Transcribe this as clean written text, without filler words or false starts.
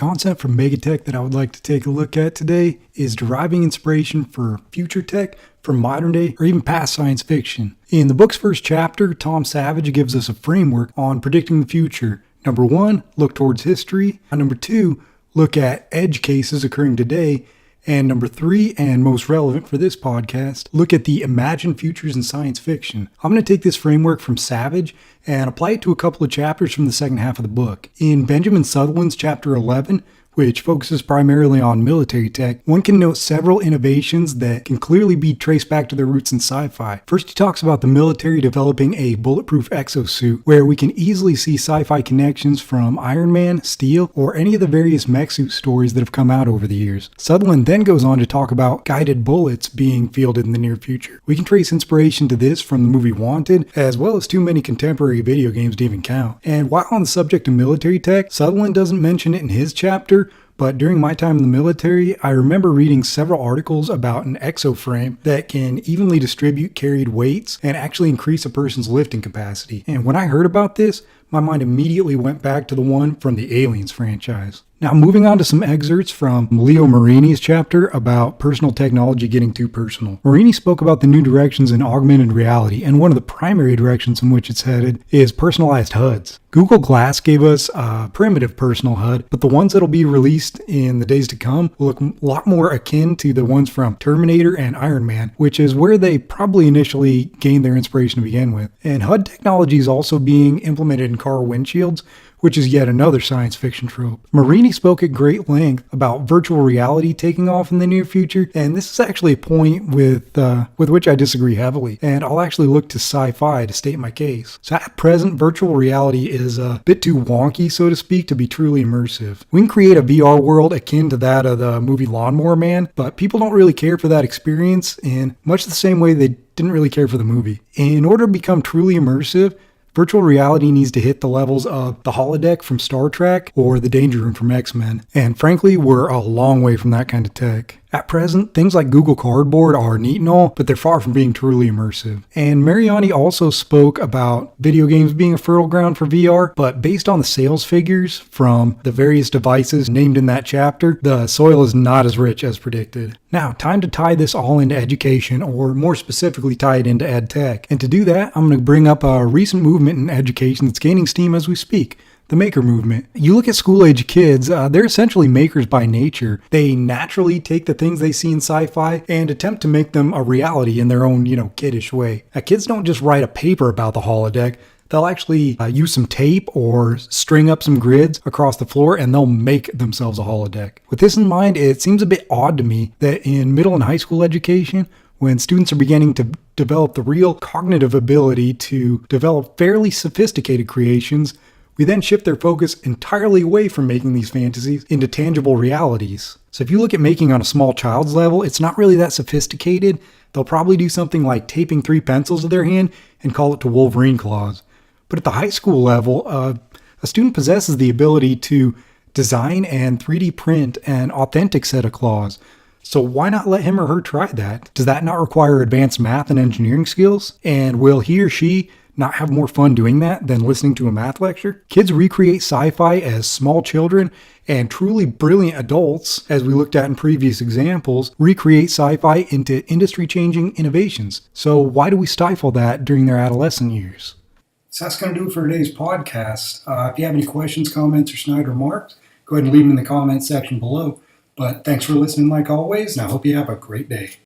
concept from Megatech that I would like to take a look at today is deriving inspiration for future tech from modern day or even past science fiction. In the book's first chapter, Tom Savage gives us a framework on predicting the future. Number 1, look towards history. Number 2, look at edge cases occurring today. And number 3, and most relevant for this podcast, look at the imagined futures in science fiction. I'm going to take this framework from Savage and apply it to a couple of chapters from the second half of the book. In Benjamin Sutherland's chapter 11, which focuses primarily on military tech, one can note several innovations that can clearly be traced back to their roots in sci-fi. First, he talks about the military developing a bulletproof exosuit, where we can easily see sci-fi connections from Iron Man, Steel, or any of the various mech suit stories that have come out over the years. Sutherland then goes on to talk about guided bullets being fielded in the near future. We can trace inspiration to this from the movie Wanted, as well as too many contemporary video games to even count. And while on the subject of military tech, Sutherland doesn't mention it in his chapter, but during my time in the military, I remember reading several articles about an exoframe that can evenly distribute carried weights and actually increase a person's lifting capacity. And when I heard about this, my mind immediately went back to the one from the Aliens franchise. Now, moving on to some excerpts from Leo Marini's chapter about personal technology getting too personal. Marini spoke about the new directions in augmented reality, and one of the primary directions in which it's headed is personalized HUDs. Google Glass gave us a primitive personal HUD, but the ones that'll be released in the days to come will look a lot more akin to the ones from Terminator and Iron Man, which is where they probably initially gained their inspiration to begin with. And HUD technology is also being implemented in car windshields, which is yet another science fiction trope. Marini spoke at great length about virtual reality taking off in the near future, and this is actually a point with which I disagree heavily, and I'll actually look to sci-fi to state my case. So at present, virtual reality is a bit too wonky, so to speak, to be truly immersive. We can create a VR world akin to that of the movie Lawnmower Man, but people don't really care for that experience in much the same way they didn't really care for the movie. In order to become truly immersive, virtual reality needs to hit the levels of the holodeck from Star Trek or the Danger Room from X-Men. And frankly, we're a long way from that kind of tech. At present, things like Google Cardboard are neat and all, but they're far from being truly immersive. And Mariani also spoke about video games being a fertile ground for VR, but based on the sales figures from the various devices named in that chapter, the soil is not as rich as predicted. Now, time to tie this all into education, or more specifically tie it into ed tech. And to do that, I'm going to bring up a recent movement in education that's gaining steam as we speak. The maker movement. You look at school-age kids, they're essentially makers by nature. They naturally take the things they see in sci-fi and attempt to make them a reality in their own, kiddish way. Kids don't just write a paper about the holodeck. They'll actually use some tape or string up some grids across the floor and they'll make themselves a holodeck. With this in mind, it seems a bit odd to me that in middle and high school education, when students are beginning to develop the real cognitive ability to develop fairly sophisticated creations, we then shift their focus entirely away from making these fantasies into tangible realities. So if you look at making on a small child's level, it's not really that sophisticated. They'll probably do something like taping 3 pencils to their hand and call it to Wolverine claws. But at the high school level, a student possesses the ability to design and 3D print an authentic set of claws. So why not let him or her try that? Does that not require advanced math and engineering skills? And will he or she not have more fun doing that than listening to a math lecture? Kids recreate sci-fi as small children, and truly brilliant adults, as we looked at in previous examples, recreate sci-fi into industry-changing innovations. So why do we stifle that during their adolescent years? So that's going to do it for today's podcast. If you have any questions, comments, or snide remarks, go ahead and leave them in the comments section below. But thanks for listening like always, and I hope you have a great day.